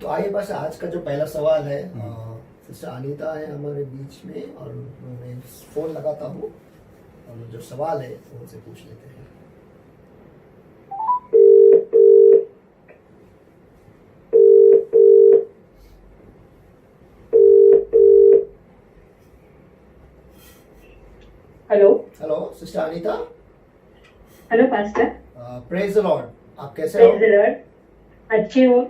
तो आइए बस आज का जो पहला सवाल है, सिस्टर अनीता है हमारे बीच में और मैं फोन लगाता हूँ और जो सवाल है वो उनसे पूछ लेते हैं। Hello. Hello sister Anita. Hello pastor. Praise the Lord. आप कैसे हो? Praise the Lord. अच्छी हूँ।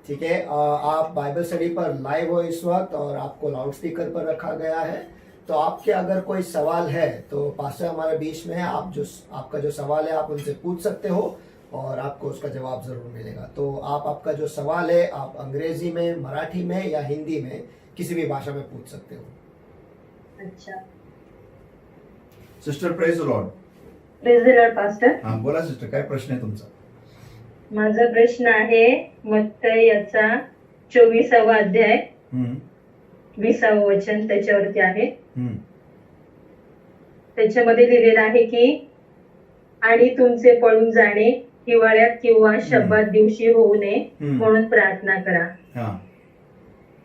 ठीक है। आप बाइबल स्टडी पर लाइव हो इस वक्त और आपको लाउड स्पीकर पर रखा गया है, तो आपके अगर कोई सवाल है तो पास्टर हमारे बीच में है। आपका जो सवाल है आप उनसे पूछ सकते हो और आपको उसका जवाब जरूर मिलेगा। तो आपका जो सवाल है आप अंग्रेजी में, मराठी में या हिंदी में किसी भी भाषा में पूछ सकते हो। अच्छा। Sister praise the Lord. Praise the Lord pastor. हा बोला सिस्टर, काय प्रश्न आहे तुमचा? माझा प्रश्न आहे मत्तई याचा 24वा अध्याय 20वे वचन त्याच्यावरती आहे। त्याच्यामध्ये लिहिलेलं आहे की आणि तुमचे पळून जाणे हिवाळ्यात किंवा शब्बात दिवशी होऊ नये म्हणून प्रार्थना करा।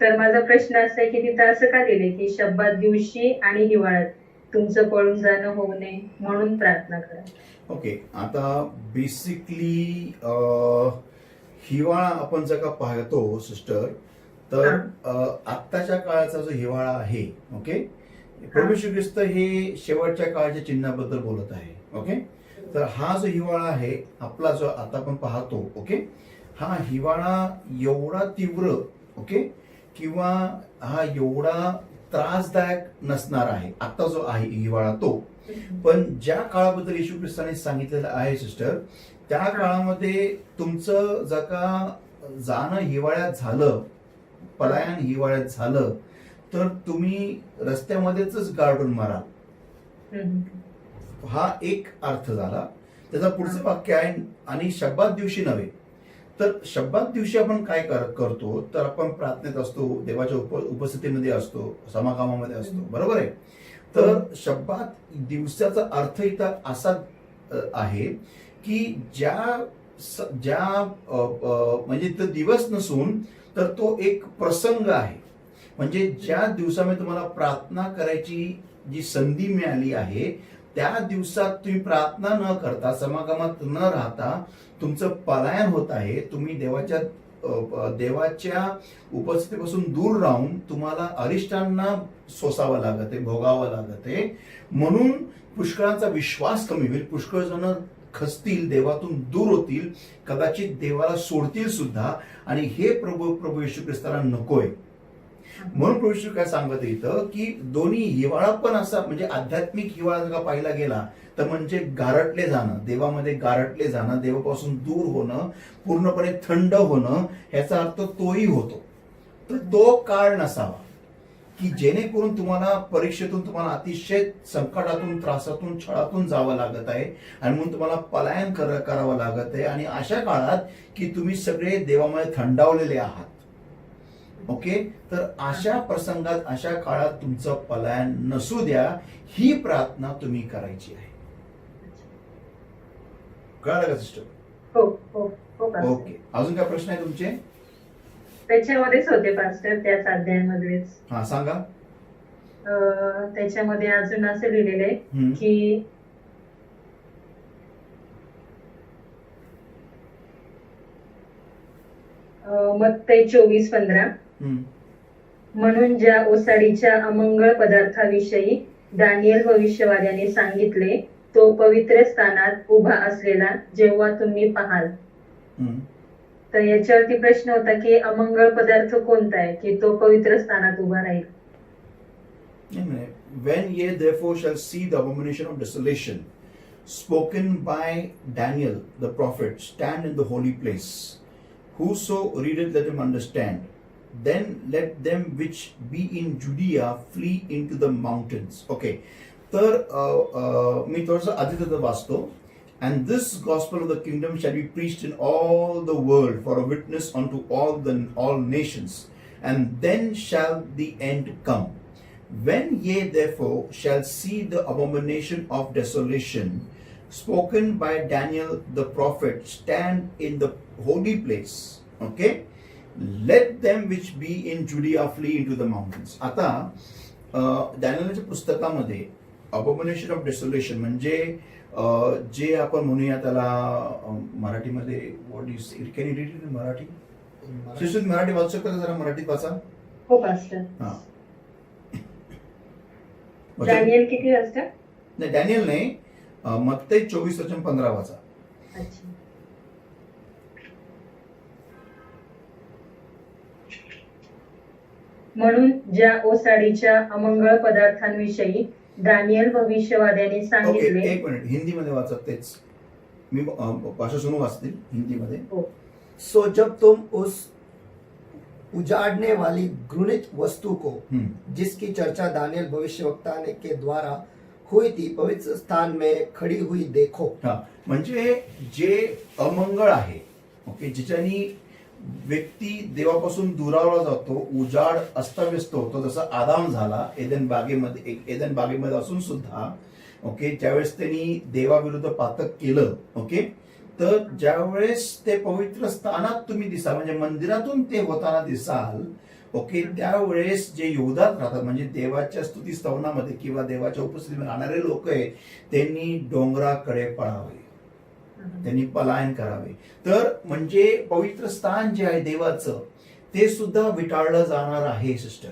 तर माझा प्रश्न असा आहे की तिथं असं का लिहिले की शब्बात दिवशी आणि हिवाळ्यात तुमचं पळून जाणं होऊ नये म्हणून प्रार्थना करा। ओके, आता बेसिकली हिवाळा आपण जर का पाहतो सिस्टर, तर आत्ताच्या काळाचा जो हिवाळा आहे, ओके, प्रभू येशू ख्रिस्त हे शेवटच्या काळाच्या चिन्हाबद्दल बोलत आहे. ओके, तर हा जो हिवाळा आहे आपला जो आता आपण पाहतो, ओके, हा हिवाळा एवढा तीव्र, ओके, किंवा हा एवढा त्रासदायक नसणार आहे आता जो आहे हिवाळा तो. पण ज्या काळाबद्दल येशू ख्रिस्ताने सांगितलेलं आहे सिस्टर, त्या काळामध्ये तुमचं जर का जाणं हिवाळ्यात झालं, पलायन हिवाळ्यात झालं, तर तुम्ही रस्त्यामध्येच गाडून माराल. हा एक अर्थ झाला. त्याचा पुढचं वाक्य आहे आणि शब्बात दिवशी नव्हे. तर शब्बात दिवशी आपण काय करतो, तर आपण प्रार्थनेत असतो, देवाच्या उपस्थितीमध्ये असतो, समागमामध्ये असतो, बरोबर आहे. तर शब्बात दिवसाचा अर्थ इथं असा आहे की ज्या म्हणजे तो दिवस नसून तर तो एक प्रसंग आहे. म्हणजे ज्या दिवसामध्ये तुम्हाला प्रार्थना करायची जी संधी मिळाली आहे, त्या दिवसात तुम्ही प्रार्थना न करता, समागमात न राहता तुमचं पलायन होत आहे. तुम्ही देवाच्या उपस्थितीपासून दूर राहून तुम्हाला अरिष्टांना सोसावं लागत आहे, भोगावं लागत आहे. म्हणून पुष्कळांचा विश्वास कमी होईल, पुष्कळ जण खचतील, देवातून दूर होतील, कदाचित देवाला सोडतील सुद्धा. आणि हे प्रभू येशू ख्रिस्ताला नकोय. म्हणून प्रभू येशू काय सांगत इथं की दोन्ही हिवाळा पण असा, म्हणजे आध्यात्मिक हिवाळा जर पाहिला गेला तर म्हणजे गारटले जाणं, देवामध्ये गारटले जाणं, देवापासून दूर होणं, पूर्णपणे थंड होणं, ह्याचा अर्थ तोही होतो. तर तो काळ नसावा की जेणेकरून तुम्हाला परीक्षेतून, तुम्हाला अतिशय संकटातून, त्रासातून, छळातून जावं लागत आहे आणि म्हणून तुम्हाला पलायन करावं लागत आहे. आणि अशा काळात की तुम्ही सगळे देवामध्ये थंडावलेले आहात. ओके, तर अशा प्रसंगात, अशा काळात तुमचं पलायन नसू द्या, ही प्रार्थना तुम्ही करायची आहे. कळलं का सिस्टर? हो हो हो पास्टर. ओके, अजून काय प्रश्न आहे तुमचे? त्याच्यामध्येच होते पास्टर, त्याच अध्यायामध्येच. हा सांगा. त्याच्यामध्ये अजून असं लिहिलेलं आहे की मत्तई 24:15 म्हणून ज्या ओसाडीच्या अमंगळ पदार्थाविषयी दानिएल भविष्यवाद्याने सांगितले तो पवित्र स्थानात उभा असलेला जेव्हा तुम्ही पाहाल. तर याच्यावरती प्रश्न होता की अमंगळ पदार्थ कोणता आहे की तो पवित्र स्थानात उभा राहील. When ye therefore shall see the abomination of desolation spoken by Daniel the prophet stand in the holy place, whoso readeth let him understand, then let them which be in Judea flee into the mountains. Okay, तर मी थोडंसं आधी त्याचं वाचतो. And this gospel of the kingdom shall be preached in all the world for a witness unto all nations, and then shall the end come. When ye therefore shall see the abomination of desolation spoken by Daniel the prophet stand in the holy place, okay, let them which be in Judea flee into the mountains. आता डॅनियलच्या पुस्तकामध्ये abomination of desolation म्हणजे जे आपण म्हणूया त्याला मराठीमध्ये what is it, can read in Marathi? शिशुद मराठी वाचू शकता का जरा मराठीत वाचा. हो पास्टर. हा. दानियल किती वाजता? नाही डॅनियल नाही, मत्ते 24:15 वाचा. अच्छा. म्हणून ज्या ओसाडीच्या अमंगळ पदार्थांविषयी दानियल भविष्यवाद्याने ओके, सांगितले. एक मिनिट हिंदीमध्ये वाचा तेच. मी भाषा सुनू वाचतील हिंदीमध्ये. सो जब तुम उस उजाड़ने वाली घृणित वस्तु को जिसकी चर्चा दानियल भविष्यवक्ता ने के द्वारा हुई थी पवित्र स्थान में खड़ी हुई देखो. हा, म्हणजे जे अमंगळ आहे, ओके, ज्याच्यानी व्यक्ती देवापासून दुरावला जातो, उजाड अस्तव्यस्त होतो, जसा आदाम झाला एदन बागेमध्ये असून सुद्धा, ओके, ज्यावेळेस त्यांनी देवाविरुद्ध पातक केलं, ओके, तर ज्यावेळेस ते पवित्र स्थानात तुम्ही दिसाल म्हणजे मंदिरातून ते होताना दिसाल, ओके, त्यावेळेस जे योद्धात राहतात म्हणजे देवाच्या स्तुती स्तवनामध्ये किंवा देवाच्या उपस्थितीमध्ये राहणारे लोक आहेत त्यांनी डोंगराकडे पळावे, त्यांनी पलायन करावे. तर म्हणजे पवित्र स्थान जे आहे देवाचं ते सुद्धा विटाळलं जाणार आहे सिस्टर.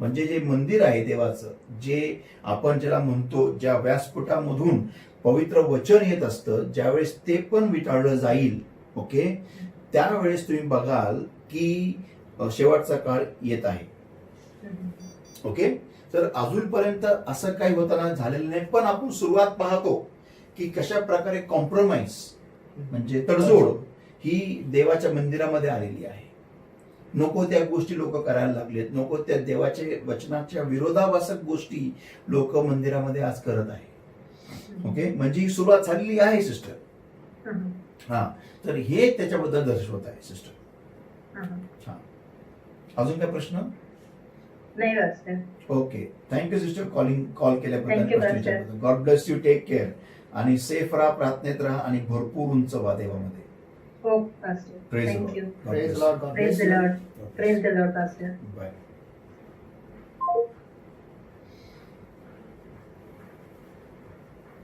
म्हणजे जे मंदिर आहे देवाचं, जे आपण ज्याला म्हणतो ज्या व्यासपीठामधून पवित्र वचन येत असतं, ज्यावेळेस ते पण विटाळलं जाईल, ओके, त्यावेळेस तुम्ही बघाल की शेवटचा काळ येत आहे. ओके, तर अजूनपर्यंत असं काही होताना झालेलं नाही, पण आपण सुरुवात पाहतो की कशा प्रकारे कॉम्प्रोमाइज म्हणजे तडजोड ही देवाच्या मंदिरामध्ये आलेली आहे. नको त्या गोष्टी लोक करायला लागलेत, नको त्या देवाच्या वचनाच्या विरोधाभासक गोष्टी लोक मंदिरामध्ये आज करत आहे. ओके, म्हणजे ही सुरुवात झालेली आहे सिस्टर. हा, तर हे त्याच्याबद्दल दर्शवत आहे सिस्टर. हा, अजून काय प्रश्न? नाही वाचते. Okay, thank you sister call Thank you, केल्याबद्दल. Pastor. God bless you, take care आणि सेफ राहा, प्रार्थनेत राहा आणि भरपूर उंच व्हा देवामध्ये. हो pastor. Praise the thank you. Lord. Praise Lord. God praise the Lord. Praise the Lord pastor. Bye.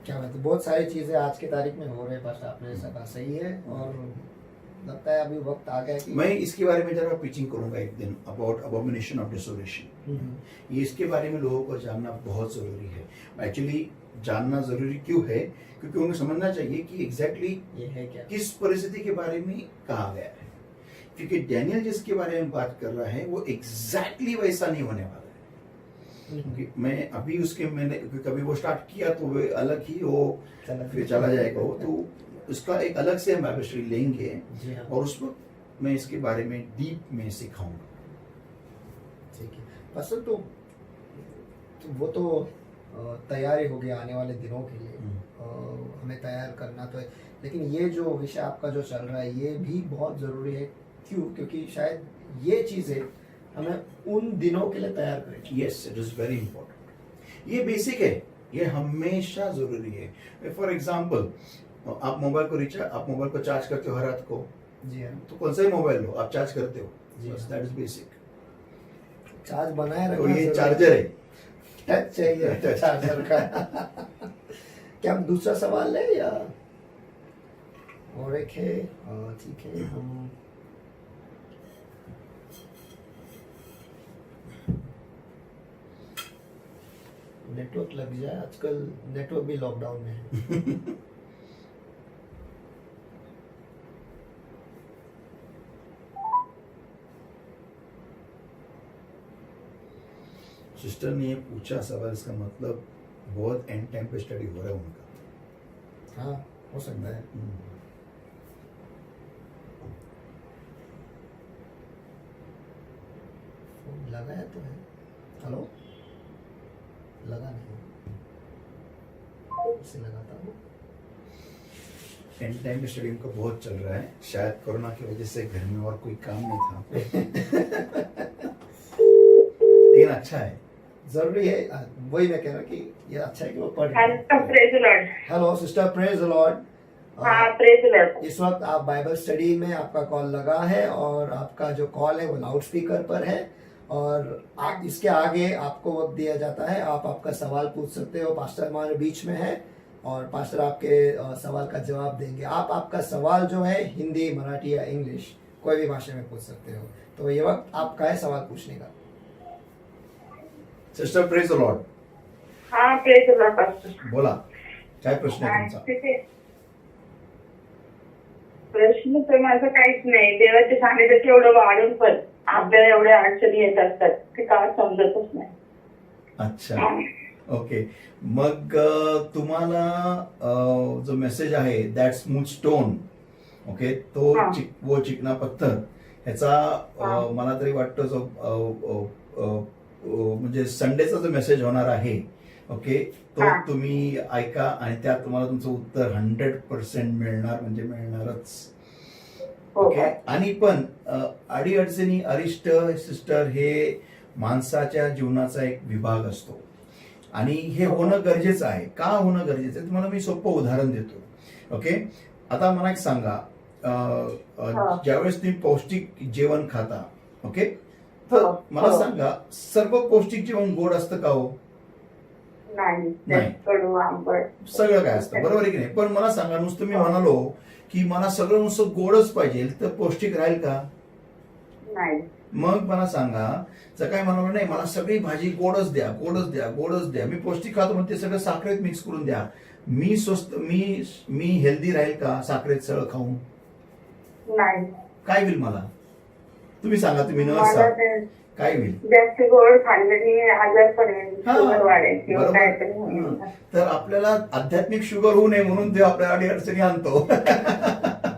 क्या बात है, बहुत सारी चीजें आज की तारीख में हो रहे हैं पास्टर, आपने ऐसा कहा सही है. और लगता है अभी वक्त आ गया कि मैं इसके बारे में जरा पिचिंग करूंगा एक दिन अबाउट अबोमिनेशन ऑफ डिसोलेशन. ये इसके बारे में लोगों को जानना बहुत जरूरी है. एक्चुअली जानना जरूरी क्यों है? क्योंकि उन्हें समझना चाहिए कि एग्जैक्टली ये है क्या. किस परिस्थिति के बारे में कहा गया है. क्योंकि डैनियल जिसके बारे में बात कर रहा है वो एग्जैक्टली वैसा नहीं होने वाला है. क्योंकि मैं अभी मैंने कभी वो स्टार्ट किया तो वो अलग ही वो फिर चला जाएगा वो, तो उसका एक अलग से हम बाइबल स्टडी लेंगे जी हाँ. और उस पर मैं इसके बारे में डीप में सिखाऊंगा. ठीक है पास्टर. तो वो तो तैयारी हो गया आने वाले दिनों के लिए. हमें तैयार करना तो है, लेकिन ये जो विषय आपका जो चल रहा है ये भी बहुत जरूरी है. क्यों? क्योंकि शायद ये चीजें हमें उन दिनों के लिए तैयार करेगी. Yes, it is very important. ये बेसिक है, ये हमेशा जरूरी है. फॉर एग्जाम्पल, आप मोबाइल को चार्ज करते हो हर रात को, जी हाँ. तो कौन सा ही मोबाइल लो आप चार्ज करते हो, जी बस हाँ. That is basic. चार्ज बनाए तो रखना ये जरूरी चार्जर है. टच चाहिए टच. चार्जर का. क्या हम दूसरा सवाल ले या और एक है? ठीक है, हम नेटवर्क लग जाए. आजकल नेटवर्क भी लॉकडाउन में है. सिस्टर ने ये पूछा सवाल, इसका मतलब बहुत एंड टाइम पे स्टडी हो रहा है उनका. हाँ, हो सकता है. फोन लगाया तो है. हेलो, लगा नहीं. इसे लगाता हूँ. एंड टाइम पे स्टडी उनका बहुत चल रहा है, शायद कोरोना की वजह से घर में और कोई काम नहीं था. लेकिन अच्छा है, जरूरी है. वही मैं कह रहा हूँ कि ये अच्छा है कि वो पढ़. Praise the Lord. Hello sister, praise the Lord. हाँ, प्रेज लॉर्ड। इस वक्त आप बाइबल स्टडी में आपका कॉल लगा है और आपका जो कॉल है वो लाउड स्पीकर पर है और आप इसके आगे आपको वक्त दिया जाता है, आप आपका सवाल पूछ सकते हो। पास्टर हमारे बीच में है और पास्टर आपके सवाल का जवाब देंगे। आप आपका सवाल जो है हिंदी, मराठी या इंग्लिश कोई भी भाषा में पूछ सकते हो। तो ये वक्त आपका है सवाल पूछने का। सिस्टर प्रेज द लॉर्ड, हाँ, प्रेज लॉर्ड पास्टर। बोला काय प्रश्न आहे तुमचा? प्रश्न तर माझं काहीच नाही, देवाचे सांगितलं केवढं वाढून पण आपल्याला एवढ्या अडचणी येत असतात ते काय समजतच नाही. अच्छा, ओके. मग तुम्हाला जो मेसेज आहे दॅट स्मूथ स्टोन, ओके, तो हा. वो चिकना पत्थर ह्याचा हा. मला तरी वाटतं जो म्हणजे संडेचा जो मेसेज होणार आहे, ओके, तो हा. तुम्ही ऐका आणि त्यात तुम्हाला तुमचं उत्तर 100% मिळणार, म्हणजे मिळणारच. हो ओके. का? आणि पण अडीअडचणी, अरिष्ट सिस्टर हे माणसाच्या जीवनाचा एक विभाग असतो आणि हे होणं गरजेचं आहे. का होणं गरजेचं आहे तुम्हाला मी सोपं उदाहरण देतो. ओके, आता मला एक सांगा, ज्यावेळेस तुम्ही पौष्टिक जेवण खाता, ओके, तर हो. मला हो. सांगा सर्व पौष्टिक जेवण गोड असतं का हो? नाही, नाही. कडू आंबट सगळं काय असतं, बरोबर आहे की नाही? पण मला सांगा, नुसतं मी म्हणालो की मला सगळं नुसतं गोडच पाहिजे तर पौष्टिक राहील का? नाही. मग मला सांगा, जर काय म्हणालो नाही मला सगळी भाजी गोडच द्या, गोडच द्या, गोडच द्या, मी पौष्टिक खातो म्हणून ते सगळं साखरेत मिक्स करून द्या, मी स्वस्त मी हेल्दी राहील का साखरेत सगळं खाऊन? नाही. काय होईल मला? तुम्ही सांगा, तुम्ही न मला सांग ते काय होईल? जास्त गोड खाल्ल्याने आजार पडेल, हा, शुगर वाढेल किंवा बरोबर. काहीतरी होईल. तर आपल्याला आध्यात्मिक शुगर होऊ नये म्हणून ते आपल्या अडीअडचणी आणतो.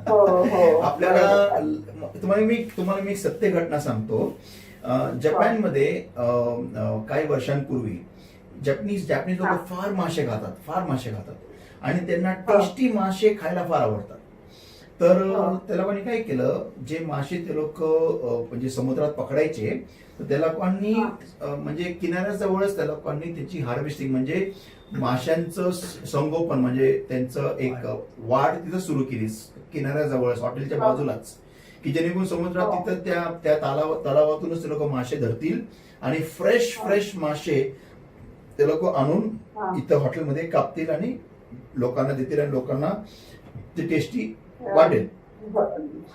हो, हो. आपल्याला तुम्हाला मी सत्य घटना सांगतो. जपानमध्ये काही वर्षांपूर्वी जॅपनीज लोक फार मासे खातात आणि त्यांना टेस्टी मासे खायला फार आवडतात. तर त्या लोकांनी काय केलं, जे मासे ते लोक म्हणजे समुद्रात पकडायचे, तर त्या लोकांनी म्हणजे किनाऱ्याजवळच त्या लोकांनी त्याची हार्वेस्टिंग म्हणजे माशांचं संगोपन म्हणजे त्यांचं एक वाढ तिथं सुरू केली किनाऱ्याजवळच, हॉटेलच्या बाजूलाच, की जेणेकरून समुद्रात तिथं त्या तलावातूनच ते लोक मासे धरतील आणि फ्रेश मासे ते लोक आणून इथं हॉटेलमध्ये कापतील आणि लोकांना देतील आणि लोकांना ते टेस्टी वाढेल.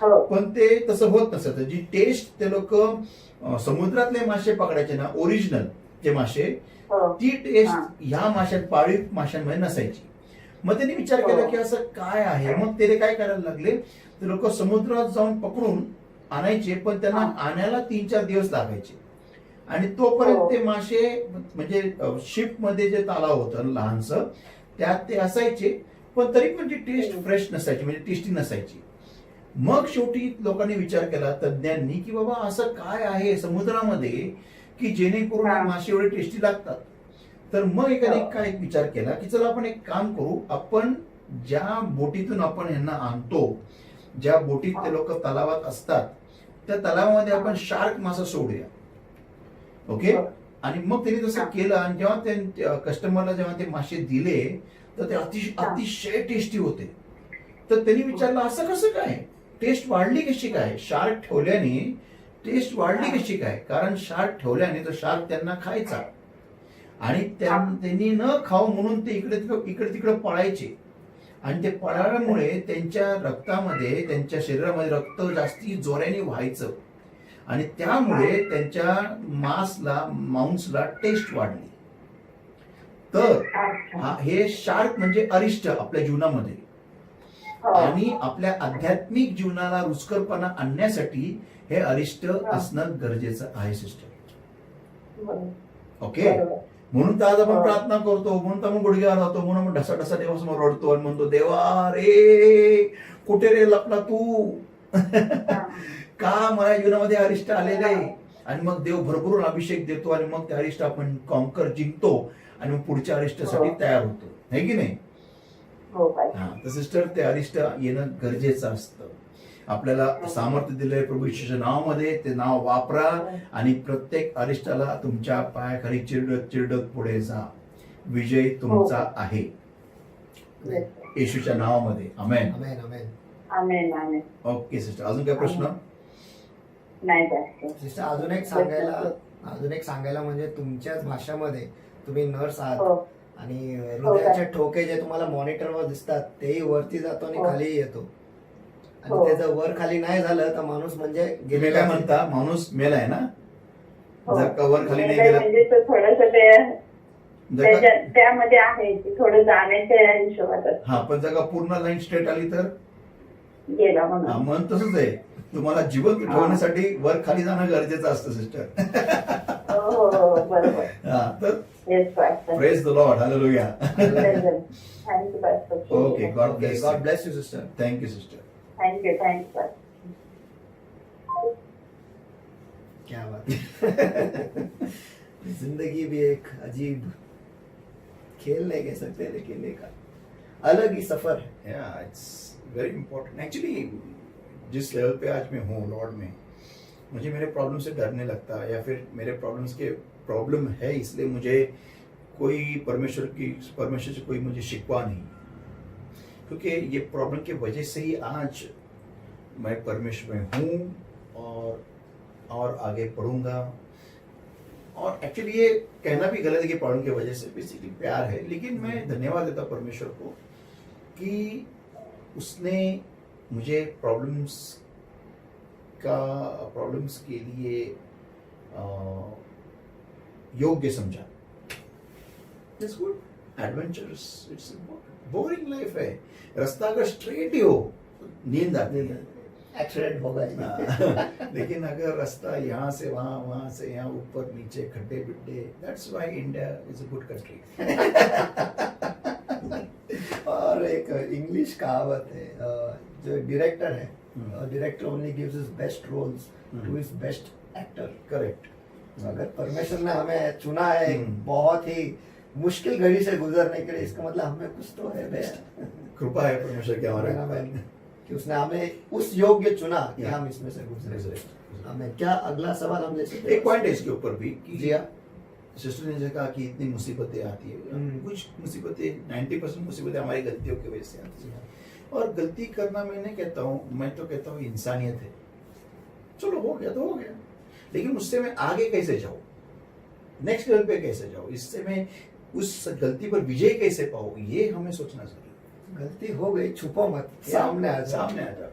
हो. पण ते तसं होत नसतं. जी टेस्ट ते लोक समुद्रातले मासे पकडायचे ना, ओरिजिनल जे मासे, हो. ती टेस्ट ह्या पाळीव माशांमध्ये नसायची. मग त्यांनी विचार केला की असं काय आहे. मग ते काय करायला लागले, ते लोक समुद्रात जाऊन पकडून आणायचे, पण त्यांना आणायला 3-4 दिवस लागायचे आणि तोपर्यंत ते मासे म्हणजे शिप मध्ये जे तलाव होतं लहानसं त्यात ते असायचे, पण तरी पण ती टेस्ट फ्रेश नसायची, म्हणजे टेस्टी नसायची. मग शेवटी लोकांनी विचार केला तज्ज्ञांनी की बाबा असं काय आहे समुद्रामध्ये की जेणेकरून हे मासे एवढे टेस्टी लागतात. तर मग एकाने काय विचार केला की चला आपण एक काम करू, आपण ज्या बोटीतून आपण यांना आणतो, ज्या बोटीत ते लोक तलावात असतात त्या तलावामध्ये आपण शार्क मासा सोडूया. ओके, आणि मग त्यांनी तसं केलं आणि जेव्हा ते कस्टमरला जेव्हा ते मासे दिले तर ते अतिशय टेस्टी होते. तर त्यांनी विचारलं असं कसं काय, टेस्ट वाढली कशी काय? शार्क ठेवल्याने टेस्ट वाढली कशी काय? कारण शार्क ठेवल्याने तो शार्क त्यांना खायचा आणि त्यांनी न खाऊ म्हणून ते इकडे तिकडे पळायचे आणि ते पळाल्यामुळे त्यांच्या रक्तामध्ये, त्यांच्या शरीरामध्ये रक्त जास्ती जोराने व्हायचं आणि त्यामुळे त्यांच्या मांसला टेस्ट वाढली. तर हे शार्क म्हणजे अरिष्ट आपल्या जीवनामध्ये आणि आपल्या आध्यात्मिक जीवनाला रुचकरपणा आणण्यासाठी हे अरिष्ट असणं गरजेचं आहे सिस्टर. ओके, म्हणून तर आज आपण प्रार्थना करतो, म्हणून तर आपण गुडघ्यावर राहतो, म्हणून आपण ढसा देवासमोर रडतो आणि म्हणतो देवा रे कुठे रे लपला तू, का माझ्या जीवनामध्ये अरिष्ट आलेले. आणि मग देव भरभरून अभिषेक देतो आणि मग ते अरिष्ट आपण कॉन्कर जिंकतो आणि मग पुढच्या अरिष्टासाठी तयार होतो, है की नाही? हा, तर सिस्टर ते अरिष्ट येणं गरजेचं असतं. आपल्याला सामर्थ्य दिलंय प्रभू येशूच्या नावामध्ये, ते नाव वापरा आणि प्रत्येक अरिष्टाला तुमच्या पायाखाली चिरडत पुढे जा. विजय तुमचा आहे. येशूच्या नावामध्ये आमेन. आमेन आमेन. आमेन आमेन. ओके सिस्टर, अजून काय प्रश्न? नाही जास्त. सिस्टर अजून एक सांगायला म्हणजे तुमच्याच भाषामध्ये तुम्ही नर्स आहात हो आणि हृदयाचे ठोके जे तुम्हाला मॉनिटरवर दिसतात तेही वरती जातो आणि हो. खाली येतो आणि हो. ते जर वर खाली नाही झालं तर माणूस म्हणजे तुम्ही गेलेला काय म्हणता, माणूस मेलाय ना? हो. जर का वर खाली नाही म्हणजे गेलं, म्हणजे तो थोडस ते जर का त्यामध्ये आहे की थोडं जाण्याच्या हिशोबात हा, पण जर का पूर्ण लाईन स्ट्रेट आली तर गेला हा, म्हणून. मन तसंच आहे. तुम्हाला जिवंत ठेवण्यासाठी वर खाली जाणं गरजेचं असतं सिस्टर. हो हो हो बरोबर. हा, तर yes pastor. Praise the Lord, hallelujah. Thank you pastor. Okay, God bless. God bless you sister. Thank you sister. Thank you pastor. क्या बात है. जिंदगी भी एक अजीब खेल नहीं कह सकते लेकिन एक अलग ही सफर है. या इट्स वेरी इंपॉर्टेंट एक्चुअली. जिस लेवल पे आज मैं हूँ लॉर्ड में, मुझे मेरे प्रॉब्लम से डरने लगता है, या फिर मेरे प्रॉब्लम्स के प्रॉब्लम है इसलिए मुझे कोई परमेश्वर से कोई मुझे शिकवा नहीं, क्योंकि ये प्रॉब्लम की वजह से ही आज मैं परमेश्वर में हूँ और आगे बढ़ूंगा. और एक्चुअली ये कहना भी गलत है कि प्रॉब्लम की वजह से, बेसिकली प्यार है, लेकिन मैं धन्यवाद देता परमेश्वर को कि उसने मुझे प्रॉब्लम्स के लिए योग्य समझा. It's good. Adventurous, it's boring life है. रास्ता अगर स्ट्रेट ही हो तो नींद आती है. एक्सीडेंट हो गए. लेकिन अगर रास्ता यहाँ से वहाँ, वहाँ से यहाँ, ऊपर नीचे, खड्डे बिड्डे, that's why India is a good country. और एक इंग्लिश कहावत है, जो डायरेक्टर है, director only gives his best roles to his best actor. Correct. अगर परमेश्वर ने हमें चुना है एक हम्म. बहुत ही मुश्किल घड़ी से गुजरने के लिए, इसका मतलब हमें कुछ तो है भैया. कृपा है परमेश्वर की हमारे आमेन. कि उसने हमें उस योग्य चुना कि Yeah. हम इसमें से गुजरे. ऊपर. हमें क्या अगला सवाल हम ले सकते हैं? एक पॉइंट है इसके ऊपर भी कि जी हाँ. सिस्टर ने जो कहा कि इतनी मुसीबतें आती है, कुछ मुसीबतें 90% मुसीबतें हमारी गलतियों की वजह से आती है. और गलती करना मैं नहीं कहता हूँ, मैं तो कहता हूँ इंसानियत है. चलो हो गया तो हो गया, लेकिन उससे मैं आगे कैसे जाऊँ, नेक्स्ट लेवल पे कैसे जाऊँ, इससे मैं उस गलती पर विजय कैसे पाऊँ, ये हमें सोचना चाहिए. गलती हो गई, छुपो मत, सामने आ जाओ. सामने आ जाओ.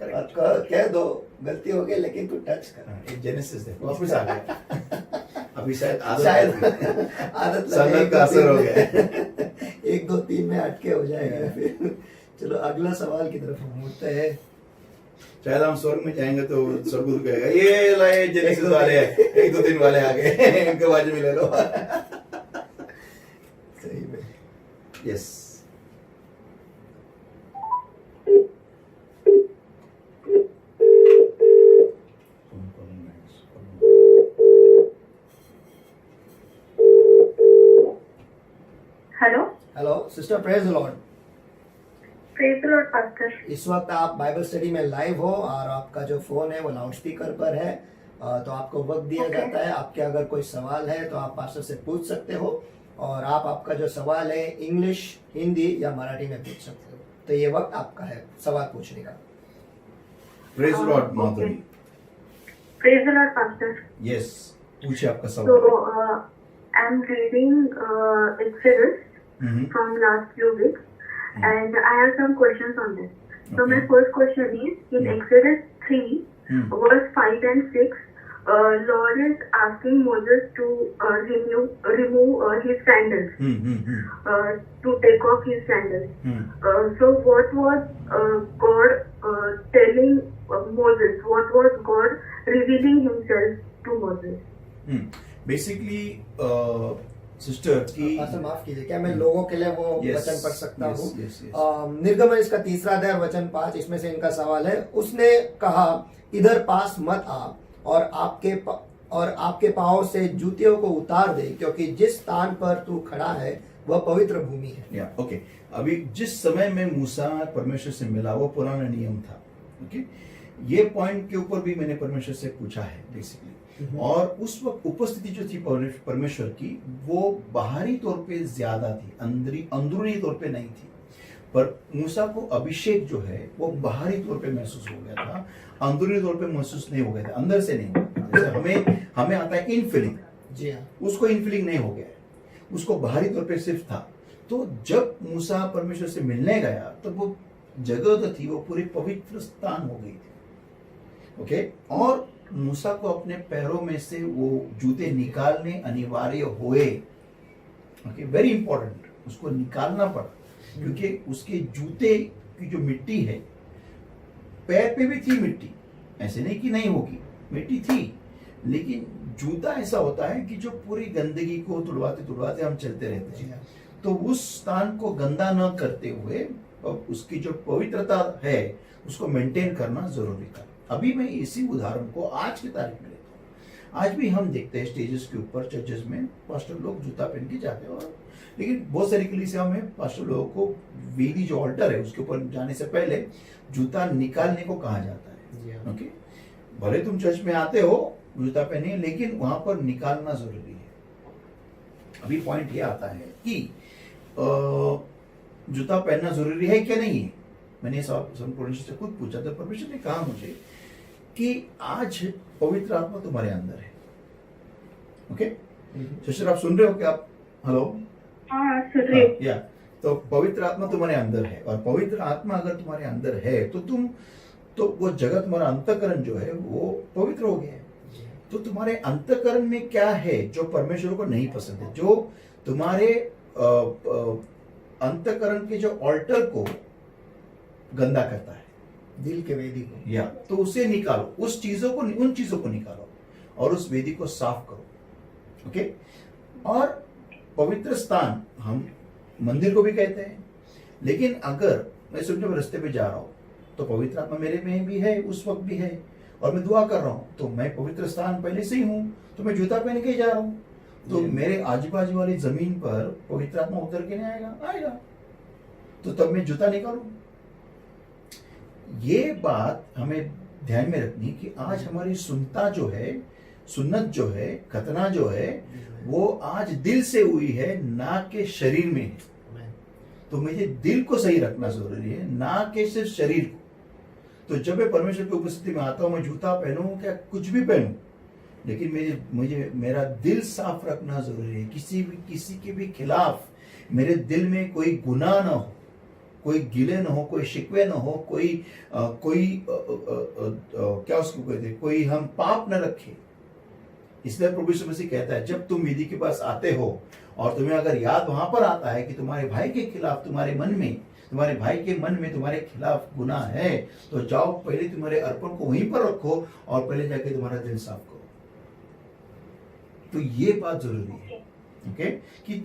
और कह दो गलती हो गई, लेकिन तू टच कर. एक जेनेसिस देखो वापस आ गया. अभी शायद शायद संगत आदत लगे, का असर हो गया. 1 2 3 में अटके हो जाएगा फिर. चलो अगला सवाल की तरफ हम मुड़ते हैं. शायद हम स्वर्ग में जाएंगे तो स्वर्गदूत कहेगा ये लाए जेनेसिस वाले हैं, 1 2 3 वाले आ गए, इनके बाजू में ले लो. सही में. Yes. Hello. Hello sister, praise the Lord. Praise the Lord pastor. इस वक्त आप बाइबल स्टडी में लाइव हो और आपका जो फोन है वो लाउड स्पीकर पर है. तो आपको वक्त दिया Okay. जाता है. आपके अगर कोई सवाल है तो आप पास्टर से पूछ सकते हो, और आप आपका जो सवाल है इंग्लिश, हिंदी या मराठी में पूछ सकते हो. तो ये वक्त आपका है सवाल पूछने का. Praise Lord Okay. Madhuri. Praise the Lord pastor. Yes, पूछिए आपका So सवाल. I'm reading Exodus hmm. from last few weeks, and I have some questions on this. So my Okay. first question is in Hmm. Exodus 3, Hmm. verse 5 and 6. Lord is asking Moses to remove his sandals, to take off his sandals. So what was God telling Moses? What was God revealing himself to Moses? Basically sister की pastor माफ कीजिए, क्या मैं लोगों के लिए वो Yes, वचन पढ़ सकता yes, हूँ? yes, yes. निर्गमन इसका 3रा अध्याय वचन 5, इसमें से इनका सवाल है. उसने कहा इधर पास मत आ और आपके पांव से जूतियों को उतार दे, क्योंकि जिस स्थान पर तू खड़ा है वह पवित्र भूमि है. या ओके. अभी जिस समय में मूसा परमेश्वर से मिला वो पुराना नियम था. ओके, ये पॉइंट के ऊपर भी मैंने परमेश्वर से पूछा है बेसिकली. और उस वक्त उपस्थिति जो थी परमेश्वर की वो बाहरी तौर पे ज्यादा थी, अंदरूनी तौर पे नहीं थी. पर मूसा को अभिषेक जो है वो बाहरी तौर पे महसूस हो गया था, अंदरूनी तौर पे महसूस नहीं हो गया था, अंदर से नहीं हो गया था। जैसे हमें आता है इन फीलिंग, जी हाँ, उसको इन फीलिंग नहीं हो गया है, उसको बाहरी तौर पे सिर्फ था। तो जब मूसा परमेश्वर से मिलने गया तो वो जगह जो थी वो पूरी पवित्र स्थान हो गई थी। ओके, और मूसा को अपने पैरों में से वो जूते निकालने अनिवार्य हुए। ओके, वेरी इंपॉर्टेंट, उसको निकालना पड़ा क्योंकि उसके जूते की जो मिट्टी है, पैर पे भी थी मिट्टी, ऐसे नहीं कि नहीं होगी, मिट्टी थी, लेकिन जूता ऐसा होता है कि जो पूरी गंदगी को तुड़वाते तुड़वाते हम चलते रहते जी हैं। हाँ, तो उस स्थान को गंदा न करते हुए उसकी जो पवित्रता है उसको मेंटेन करना जरूरी था। अभी मैं इसी उदाहरण को आज की तारीख में लेता हूँ। आज भी हम देखते हैं स्टेजेस के ऊपर, चर्चेस में पास्टर लोग जूता पहन के जाते हैं, और लेकिन बहुत सारी कलीसिया में पास्टर लोगों को वेदी जो ऑल्टर है उसके ऊपर जाने से पहले जूता निकालने को कहा जाता है। जी हाँ, ओके, भले तुम चर्च में आते हो जूता पहने, लेकिन वहां पर निकालना जरूरी है। अभी पॉइंट ये आता है कि जूता पहनना जरूरी है क्या नहीं है। मैंने परमेश्वर से खुद पूछा, तो परमेश्वर ने कहा मुझे कि आज पवित्र आत्मा तुम्हारे अंदर है। ओके सिस्टर, आप सुन रहे हो क्या? आप हेलो, हाँ सुन रही हूँ। या तो पवित्र आत्मा तुम्हारे अंदर है, और पवित्र आत्मा अगर तुम्हारे अंदर है तो वो जगत, तुम्हारा अंतःकरण जो है वो पवित्र हो गया है। तो तुम्हारे अंतःकरण में क्या है जो परमेश्वर को नहीं पसंद है, जो तुम्हारे अंतःकरण के जो ऑल्टर को गंदा करता है, दिल के वेदी को, या तो उसे निकालो, उन चीजों को निकालो और उस वेदी को साफ करो। ओके, और पवित्र स्थान हम मंदिर को भी कहते हैं, लेकिन अगर मैं समझो मैं रास्ते पे जा रहा हूं तो पवित्र आत्मा मेरे में भी है, उस वक्त भी है, और मैं दुआ कर रहा हूं तो मैं पवित्र स्थान पहले से ही हूं, तो मैं जूता पहन के ही जा रहा हूं, तो मेरे आजू बाजू वाली जमीन पर पवित्र आत्मा उतर के नहीं आएगा, तो तब मैं जूता निकालू। ये बात हमें ध्यान में रखनी कि आज हमारी सुन्नत जो है, खतना जो है, वो आज दिल से हुई है, ना के शरीर में है। तो मुझे दिल को सही रखना जरूरी है, ना कि सिर्फ शरीर को। तो जब मैं परमेश्वर की उपस्थिति में आता हूं, मैं जूता पहनूं क्या कुछ भी पहनूं, लेकिन मुझे मेरा दिल साफ रखना जरूरी है। किसी के भी खिलाफ मेरे दिल में कोई गुनाह ना हो, कोई गिले न हो, कोई शिकवे न हो, क्या उसको कहते हैं, कोई हम पाप न रखे। इसलिए प्रभु यीशु मसीह कहता है, जब तुम विधि के पास आते हो और तुम्हें अगर याद वहां पर आता है कि तुम्हारे भाई के खिलाफ तुम्हारे भाई के मन में तुम्हारे खिलाफ गुनाह है, तो जाओ पहले तुम्हारे अर्पण को वहीं पर रखो और पहले जाके तुम्हारा दिल साफ करो। तो ये बात जरूरी है, ओके, कि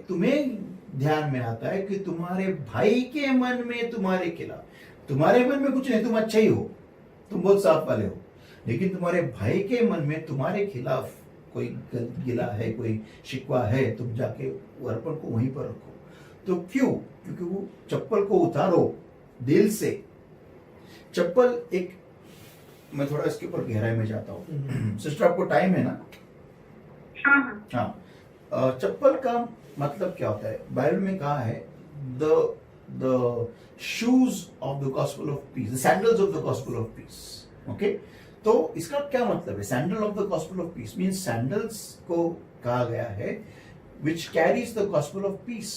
तुम्हें ध्यान में आता है कि तुम्हारे भाई के मन में तुम्हारे खिलाफ, तुम्हारे मन में कुछ नहीं, तुम अच्छे ही हो, तुम बहुत साफ वाले हो, लेकिन तुम्हारे भाई के मन में तुम्हारे खिलाफ कोई गिला है, कोई शिकवा है, तुम जाके अर्पण को वहीं पर रखो। तो क्यों? क्योंकि वो चप्पल को उतारो दिल से। चप्पल एक, मैं थोड़ा इसके ऊपर गहराई में जाता हूँ। सिस्टर आपको टाइम है ना? हाँ, चप्पल का मतलब क्या होता है? बाइबल में कहा है the shoes of the gospel of peace, the sandals of the gospel of peace. Okay, तो इसका क्या मतलब है? Sandal of the gospel of peace means sandals को कहा गया है which carries the gospel of peace.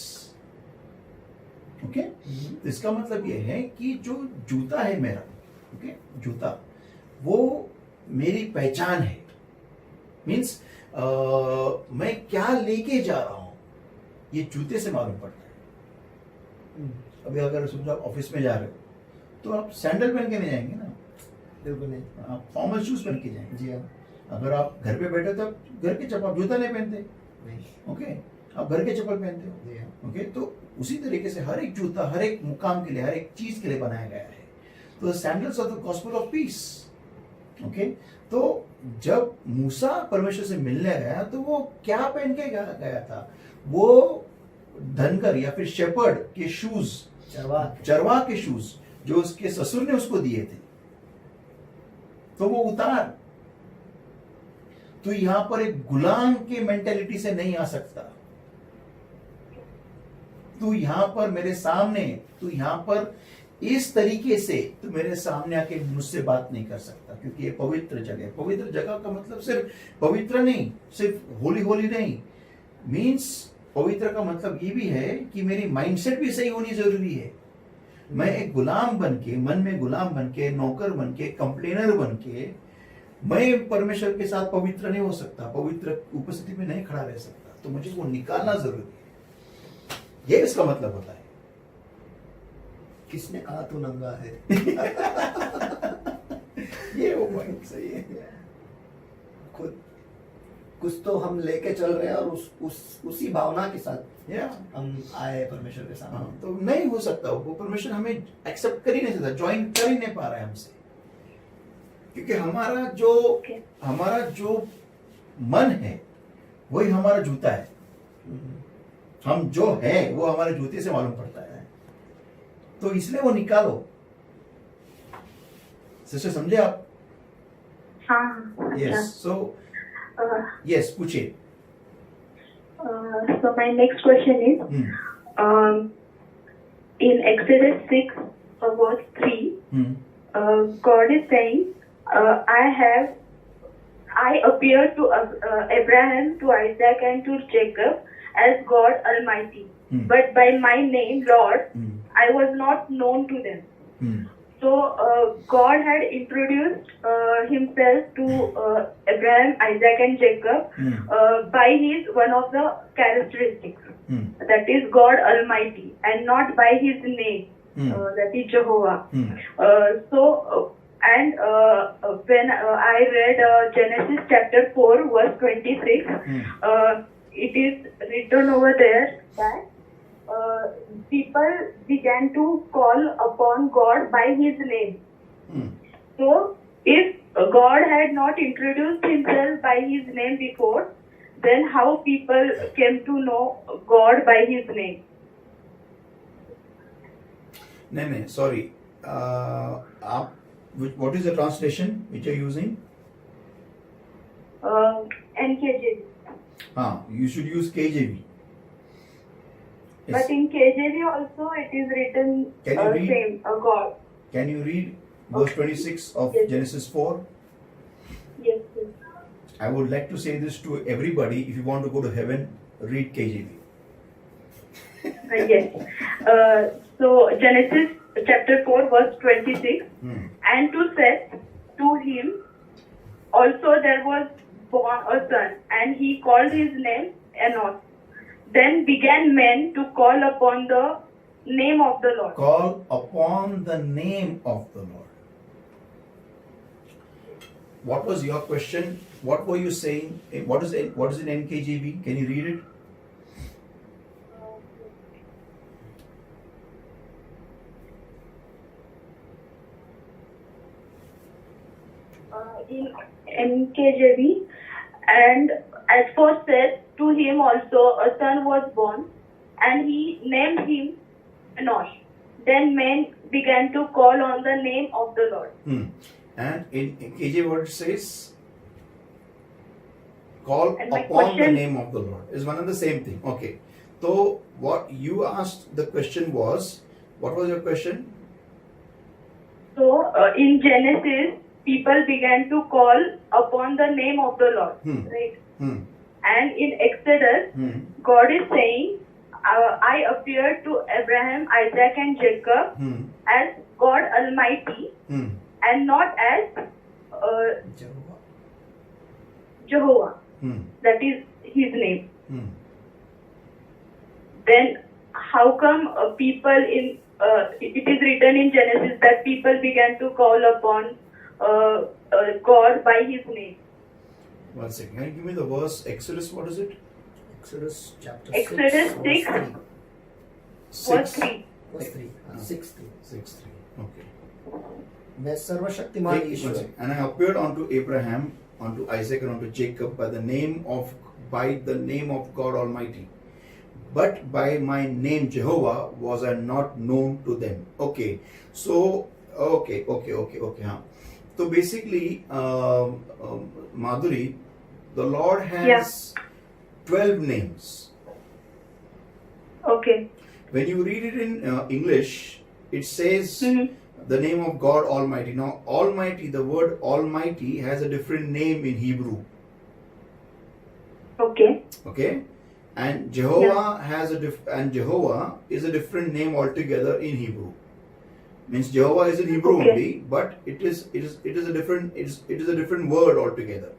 Okay, तो इसका मतलब यह है कि जो जूता है मेरा, ओके, जूता वो मेरी पहचान है। मींस मैं क्या लेके जा रहा हूं ये जूते से मालूम पड़ता है। अभी अगर समझो आप ऑफिस में जा रहे हो तो आप सैंडल पहन के नहीं जाएंगे ना, बिल्कुल नहीं, आप फॉर्मल शूज पहन के जाएंगे। जी हाँ, अगर आप घर पे बैठे तो आप घर के चप्पल, जूता नहीं पहनते, नहीं, ओके, आप घर के चप्पल पहनते हो, जी हाँ, ओके। तो उसी तरीके से हर एक जूता हर एक मुकाम के लिए, हर एक चीज के लिए बनाया गया है। तो sandals of the gospel of peace. Okay, तो जब मूसा परमेश्वर से मिलने गया तो वो क्या पहन के गया था? वो धनकर या फिर शेपर्ड के शूज, चरवाह के शूज जो उसके ससुर ने उसको दिए थे, तो वो उतार। तो यहां पर एक गुलाम के मेंटेलिटी से नहीं आ सकता। तू यहाँ पर मेरे सामने, तू यहाँ पर इस तरीके से तू मेरे सामने आके मुझसे बात नहीं कर सकता, क्योंकि ये पवित्र जगह है। पवित्र जगह का मतलब सिर्फ पवित्र नहीं, सिर्फ होली होली नहीं, मीन्स पवित्र का मतलब ये भी है कि मेरी माइंडसेट भी सही होनी जरूरी है। मैं एक गुलाम बन के, मन में गुलाम बन के, नौकर बन के, कंप्लेनर बन के मैं परमेश्वर के साथ पवित्र नहीं हो सकता, पवित्र उपस्थिति में नहीं खड़ा रह सकता। तो मुझे वो निकालना जरूरी है, ये इसका मतलब होता है। किसने कहा तू नंगा है? ये वो पॉइंट सही है। खुद कुछ तो हम लेके चल रहे हैं और उसी भावना के साथ या हम आए परमेश्वर के सामने। हाँ, तो नहीं हो सकता, वो परमेश्वर हमें एक्सेप्ट कर ही नहीं सकता, ज्वाइन कर ही नहीं पा रहा है हमसे, क्योंकि हमारा जो मन है वही हमारा जूता है। हम जो है वो हमारे जूते से मालूम पड़ता है, तो इसलिए वो निकालो। सिस्टर समझे आप? हाँ। यस, सो यस, पूछिए। So my next question is, in Exodus 6 verse 3, God is saying, I appeared to Abraham, to Isaac, and to Jacob as God Almighty, but by my name, Lord, I was not known to them. So God had introduced himself to Abraham, Isaac, and Jacob by his one of the characteristics, that is God Almighty, and not by his name, that is Jehovah. When I read Genesis chapter 4 verse 26, it is written over there that people began to call upon God by his name. So if God had not introduced himself by his name before, then how people came to know God by his name? नहीं, sorry. What is the translation which you're using? NKJV. You should use KJV. Yes. But in KJV also it is written Can you read? same, God. Can you read verse 26 of Yes. Genesis 4? Yes. I would like to say this to everybody. If you want to go to heaven, read KJV. Yes. So Genesis chapter 4 verse 26, and to Seth, to him also there was born a son, and he called his name Enosh. Then began men to call upon the name of the Lord. Call upon the name of the Lord. What was your question? What were you saying? What is in NKJV? Can you read it? In NKJV, and as for Seth, to him also a son was born, and he named him Enosh. Then men began to call on the name of the Lord. And in KJV what it says? Call And my upon the question- name of the Lord. Is one and the same thing. Okay. So what you asked, the question was, what was your question? So in Genesis, people began to call upon the name of the Lord, right? And in Exodus, God is saying, I appeared to Abraham, Isaac, and Jacob as God Almighty, and not as Jehovah. That is his name. Then how come people in it is written in Genesis that people began to call upon God by his name? 1 second. Can you give me the verse? Exodus, what is it? Exodus chapter Exodus 6, 6, verse 3. verse 3. 6:3. 6:3. Okay. मैं सर्वशक्तिमान One Ishwar second. And I appeared unto Abraham, unto Isaac, and unto Jacob by the name of God Almighty. But by my name Jehovah was I not known to them. Okay. So okay. So basically, Madhuri, the Lord has 12 names. Okay. when you read it in English, it says the name of God Almighty. Now, Almighty, the word Almighty has a different name in Hebrew. Okay. Okay, and Jehovah has Jehovah is a different name altogether in Hebrew. Means Jehovah is in Hebrew Okay. only, but it is a different word altogether.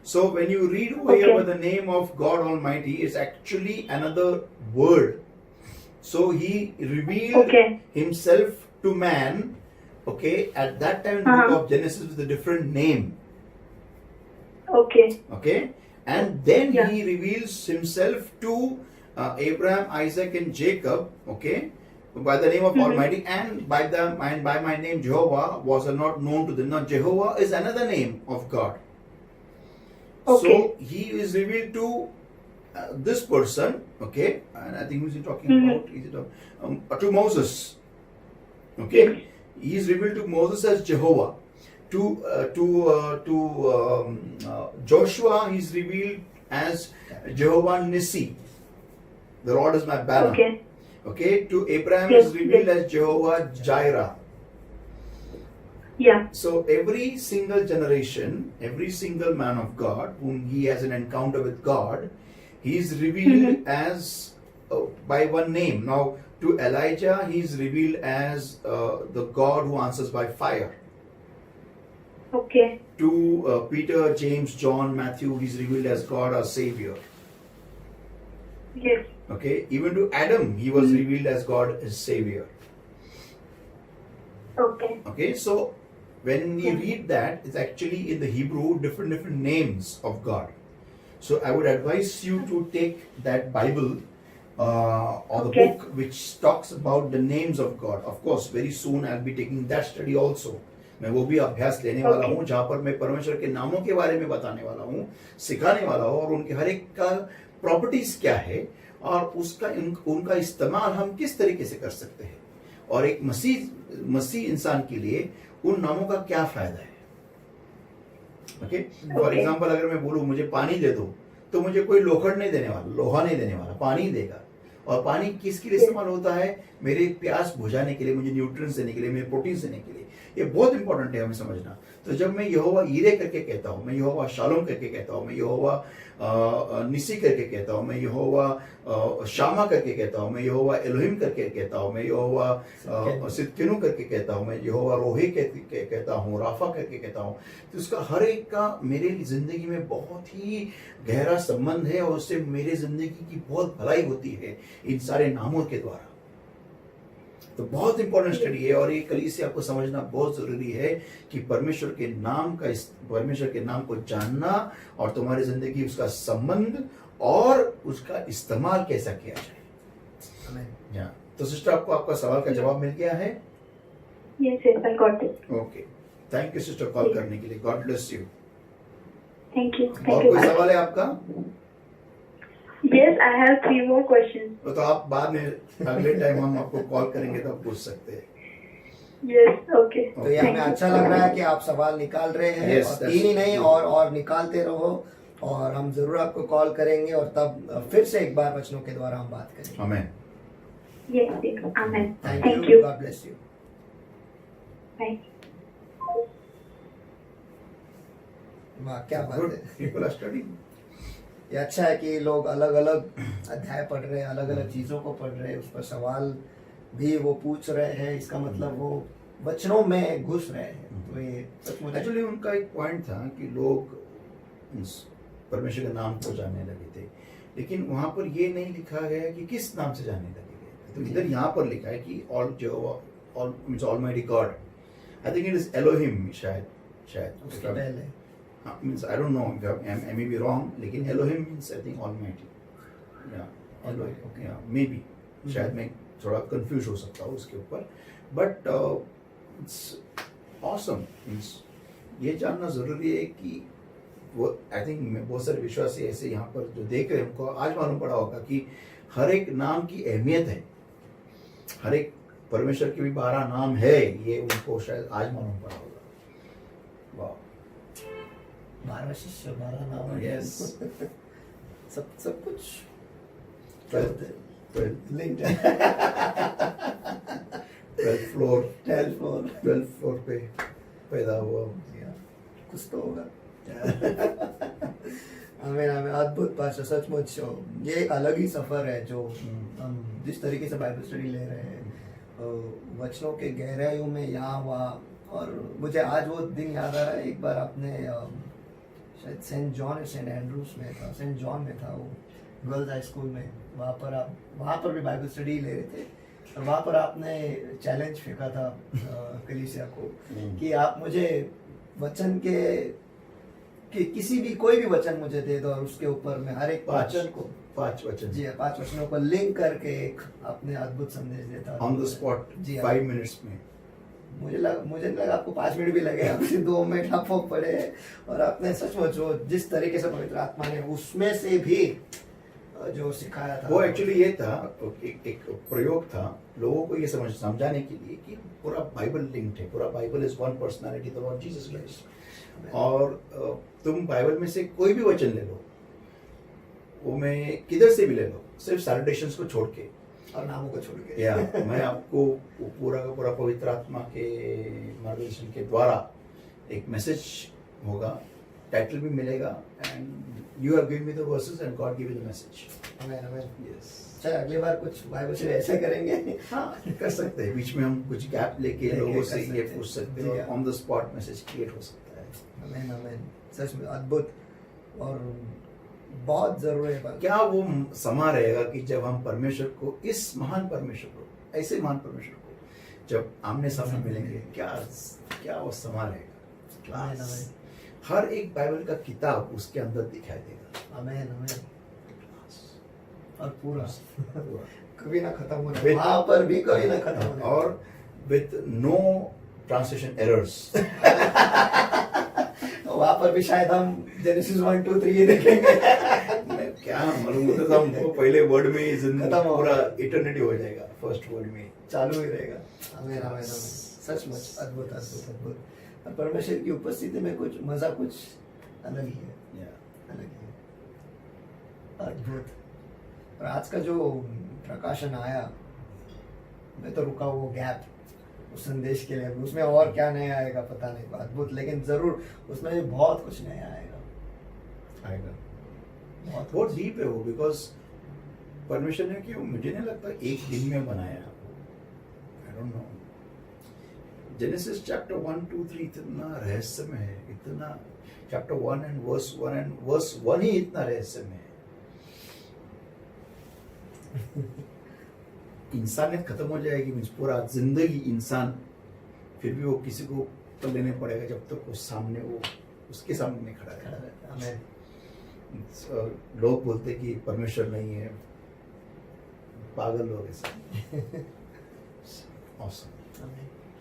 So when you read over here Okay. with the name of God Almighty, it's actually another word. So he revealed Okay. himself to man. Okay, at that time in the book of Genesis with a different name. Okay. Okay, and then Yeah. he reveals himself to Abraham, Isaac, and Jacob. Okay, by the name of Almighty, and by my name Jehovah was not known to them. Now Jehovah is another name of God. Okay. So he is revealed to this person. Okay, and I think who is he talking about? Is it to Moses? Okay, he is revealed to Moses as Jehovah. To Joshua, he is revealed as Jehovah Nissi. The Lord is my banner. Okay. Okay, to Abraham Yes, is revealed yes. as Jehovah Jireh. Yeah. So every single generation, every single man of God whom he has an encounter with God, he is revealed as by one name. Now to Elijah, he is revealed as the God who answers by fire. Okay. To Peter, James, John, Matthew, he is revealed as God our Savior. Yes. Okay, even to Adam, he was revealed as God as Savior. Okay. Okay, so when you read that, it's actually in the Hebrew different names of God. So I would advise you to take that Bible or the Okay. book which talks about the names of God. Of course, very soon I'll be taking that study also. मैं वो भी अभ्यास लेने वाला Okay. हूँ जहाँ पर मैं परमेश्वर के नामों के बारे में बताने वाला हूँ, सिखाने वाला हूँ और उनके हर एक का प्रॉपर्टीज क्या है और उसका उनका इस्तेमाल हम किस तरीके से कर सकते हैं और एक मसीह इंसान के लिए उन नामों का क्या फायदा है. ओके, फॉर एग्जांपल अगर मैं बोलूं मुझे पानी दे दो तो मुझे कोई लोखंड नहीं देने वाला, लोहा नहीं देने वाला, पानी देगा. और पानी किसके लिए इस्तेमाल होता है? मेरे प्यास बुझाने के लिए, मुझे न्यूट्रिएंट्स देने के लिए, मेरे प्रोटीन देने के लिए. ये बहुत इंपॉर्टेंट है हमें समझना. तो जब मैं यहोवा ईरे करके कहता हूँ, मैं यहोवा शालोम करके कहता हूँ, मैं यहोवा निसी करके कहता हूँ, मैं यहोवा शामा करके कहता हूँ, मैं यहोवा एलोहिम करके कहता हूँ, मैं यहोवा सिदकिनु करके कहता हूँ, मैं यहोवा रोही कहता हूँ, राफा करके कहता हूँ. तो उसका हर एक का मेरे जिंदगी में बहुत ही गहरा संबंध है और उससे मेरे जिंदगी की बहुत भलाई होती है इन सारे नामों के द्वारा. तो बहुत इंपॉर्टेंट स्टडी है और ये कलीसिया आपको समझना बहुत जरूरी है कि परमेश्वर के नाम को जानना और तुम्हारी जिंदगी उसका संबंध और उसका इस्तेमाल कैसा किया जाए. तो सिस्टर, आपको आपका सवाल का जवाब मिल गया है? Yes, yes, I got it. Okay, thank you sister call करने के लिए. God bless you. Thank you. और Thank you. कोई सवाल है आपका? Yes, I have 3 more questions. तो आप बाद में अगले टाइम हम आपको कॉल करेंगे तो आप पूछ सकते हैं. Yes, okay. तो ये हमें अच्छा लग रहा है कि आप सवाल निकाल रहे हैं. Yes, और that's 3 ही नहीं good. और निकालते रहो और हम जरूर आपको कॉल करेंगे और तब फिर से एक बार वचनों के द्वारा हम बात करेंगे. आमीन. Yes, yes. Amen. Thank Thank you. you. God bless you. Bye. वाह, क्या बात गुड. है. People are studying. ये अच्छा है कि लोग अलग अलग अध्याय पढ़ रहे हैं, अलग अलग चीज़ों को पढ़ रहे हैं, उस पर सवाल भी वो पूछ रहे हैं. इसका मतलब वो वचनों में घुस रहे हैं. तो ये सचमुच एक्चुअली उनका एक पॉइंट था कि लोग परमेश्वर के नाम को जानने लगे थे, लेकिन वहां पर ये नहीं लिखा गया कि किस नाम से जानने लगे थे. तो इधर यहाँ पर लिखा है कि almighty God. I think it is Elohim. शायद उसके पहले means I don't know, I may be wrong, लेकिन Elohim means I think Almighty. Yeah, Almighty, okay. Yeah, maybe. शायद मैं थोड़ा कंफ्यूज हो सकता हूँ उसके ऊपर, बट इट्स ऑसम. मीन्स ये जानना जरूरी है कि वो, आई थिंक बहुत सारे विश्वासी ऐसे यहाँ पर जो देख रहे हैं उनको आज मालूम पड़ा होगा कि हर एक नाम की अहमियत है. हर एक परमेश्वर के भी 12 नाम है, ये उनको शायद आज मालूम पड़ा होगा. वाह. 12 शिष्य, 12 नाम. Yes. सब कुछ. 12th linked 12th floor 12th floor पे पैदा हुआ। कुछ तो होगा। हमें अद्भुत पास्टर, सचमुच ये एक अलग ही सफर है जो हम जिस तरीके से बाइबल स्टडी ले रहे हैं, वचनों के गहराइयों में यहाँ वहाँ। और मुझे आज वो दिन याद आ रहा है, एक बार आपने शायद सेंट जॉन या सेंट एंड्रूस में था, सेंट जॉन में था वो, गर्ल्स हाई स्कूल में, वहाँ पर भी बाइबल स्टडी ले रहे थे। और वहाँ पर आपने चैलेंज फेंका था कलीसिया को कि आप मुझे वचन के कि किसी भी कोई भी वचन मुझे दे दो और उसके ऊपर मैं हर एक वचन को 5 वचन जी हाँ 5 वचनों को लिंक करके एक अपने अद्भुत संदेश देता ऑन द स्पॉट जी हाँ। 5 मिनट्स में। मुझे नहीं लगा आपको 5 मिनट भी लगे, आपने 2 मिनट आप वो पढ़े और आपने सचमुच जो जिस तरीके से पवित्र आत्मा ने उसमें से भी जो सिखाया था, वो एक्चुअली ये था, एक प्रयोग था लोगों को ये समझाने के लिए कि पूरा बाइबल लिंक्ड है, पूरा Bible is one personality the Lord Jesus Christ. और तुम बाइबल में से कोई भी वचन ले लो, वो मैं किधर से भी ले लो, सिर्फ सैलुटेशंस को छोड़ के और नामों को छोड़ के या मैं आपको वो पूरा का पूरा पवित्र आत्मा के मार्गदर्शन के द्वारा एक मैसेज होगा, टाइटल भी मिलेगा, and you are giving me the verses and God give you the message. आमीन आमीन। यस, चल अगली बार कुछ बाइबल से ऐसे करेंगे। हाँ कर सकते हैं, बीच में हम कुछ गैप लेके लोगों से ये पूछ सकते हैं, जी हाँ। On the spot message create हो सकता है। आमीन आमीन। सच में अद्भुत और बहुत जरूरी है। क्या वो समा रहेगा कि जब हम परमेश्वर को, इस महान परमेश्वर को, ऐसे महान परमेश्वर को जब आमने सामने मिलेंगे, क्या वो समा रहेगा। आमीन आमीन। हर एक बाइबल का किताब उसके अंदर दिखाई देगा। आमीन आमीन। और पूरा पूरा। कभी ना खत्म होना, With- वहाँ पर भी कभी ना खत्म होना। और विथ नो ट्रांसलेशन एरर्स। वहाँ पर भी शायद हम जेनेसिस 1 2 3 ये देखेंगे। क्या मालूम होता था हमको, पहले वर्ड में ही खत्म हो पूरा गया। इटर्निटी हो जाएगा, फर्स्ट वर्ड में चालू ही रहेगा। आमीन आमीन आमीन। सचमुच अद्भुत अद्भुत अद्भुत। और परमेश्वर की उपस्थिति में कुछ मजा कुछ अलग ही है, Yeah. अलग ही है। अद्भुत। और आज का जो प्रकाशन आया, मैं तो रुका वो गैप उस संदेश के लिए, उसमें और क्या नया आएगा पता नहीं, अद्भुत, लेकिन जरूर उसमें भी बहुत कुछ नया आएगा, आएगा। बहुत बहुत कुछ। डीप है वो, बिकॉज परमेश्वर ने क्यों, मुझे नहीं लगता एक दिन में बनाया, I don't know. Genesis chapter 1 2 3 इतना रहस्यमय है, इतना चैप्टर 1 एंड वर्स 1 ही इतना रहस्यमय है। इंसानियत खत्म हो जाएगी, मीन्स पूरा जिंदगी इंसान, फिर भी वो किसी को तो लेने पड़ेगा जब तक वो सामने, वो उसके सामने नहीं खड़ा है। आमीन। लोग बोलते कि परमेश्वर नहीं है, पागल लोग ऐसे। Awesome.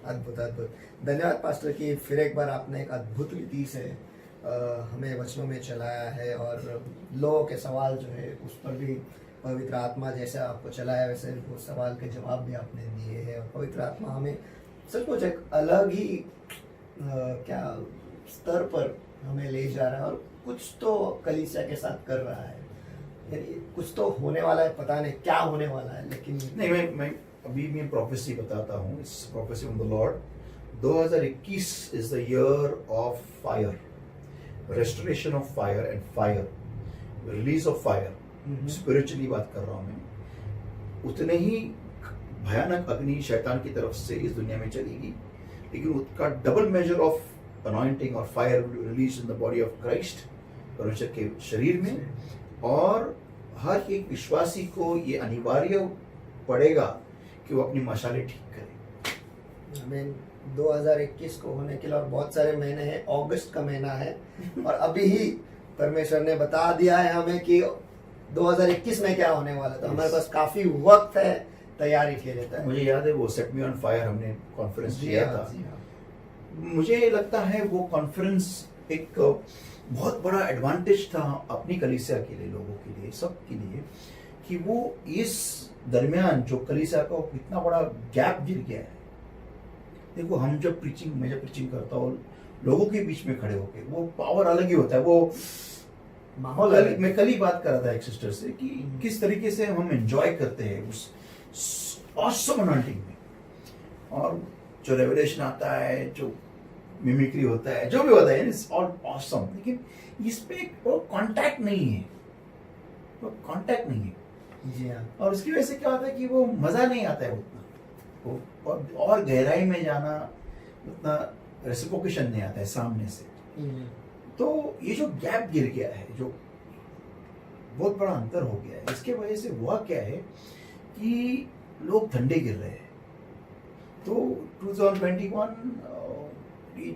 अद्भुत अद्भुत। धन्यवाद पास्टर कि फिर एक बार आपने एक अद्भुत रीति से हमें वचनों में चलाया है, और लोगों के सवाल जो है उस पर भी पवित्र आत्मा जैसे आपको चलाया वैसे वो सवाल के जवाब भी आपने दिए हैं। और पवित्र आत्मा हमें सचमुच एक अलग ही क्या स्तर पर हमें ले जा रहा है, और कुछ तो कलीसिया के साथ कर रहा है, यानी कुछ तो होने वाला है, पता नहीं क्या होने वाला है, लेकिन नहीं, मैं अभी मैं प्रोफेसी बताता हूँ, इस prophecy of the Lord. 2021 is the year of fire, restoration of fire and fire, release of fire. Spiritually बात कर रहा हूँ मैं। उतने ही भयानक अग्नि शैतान की तरफ से इस दुनिया में चलेगी, लेकिन उसका डबल मेजर ऑफ अनॉइंटिंग और fire release in the body of Christ, परमेश्वर के शरीर में। और हर एक विश्वासी को ये अनिवार्य पड़ेगा कि वो अपनी मशालें ठीक करे। आमीन। 2021 को होने के लिए और बहुत सारे महीने हैं, अगस्त का महीना है, और अभी ही परमेश्वर ने बता दिया है हमें कि 2021 में क्या होने वाला था। हमारे पास काफी वक्त है तैयारी के लिए। मुझे याद है वो सेट मी ऑन फायर हमने कॉन्फ्रेंस जी किया हाँ, था। जी हाँ। मुझे लगता है वो कॉन्फ्रेंस एक बहुत बड़ा एडवांटेज था अपनी कलीसिया के लिए, लोगों के लिए, सब के लिए, कि वो इस दरमियान जो कलीसिया का इतना बड़ा गैप गिर गया है। देखो मैं जब प्रीचिंग करता हूँ लोगों के बीच में खड़े होके, वो पावर अलग ही होता है। वो माहौल अलग है। मैं कल ही बात कर रहा था एक सिस्टर से कि किस तरीके से हम एंजॉय करते हैं उस ऑसम अनॉइंटिंग में, और जो रेवलेशन आता है, जो मिमिक्री होता है, जो भी होता है, इट्स ऑल ऑसम, लेकिन इसमें वो कांटेक्ट नहीं है, वो कांटेक्ट नहीं है, जी हाँ। और उसकी वजह से क्या होता है कि वो मजा नहीं आता है उतना, और गहराई में जाना उतना रेसिप्रोकेशन नहीं आता है सामने से। तो ये जो गैप गिर गया है, जो बहुत बड़ा अंतर हो गया है, इसके वजह से हुआ क्या है कि लोग ठंडे गिर रहे हैं। तो 2021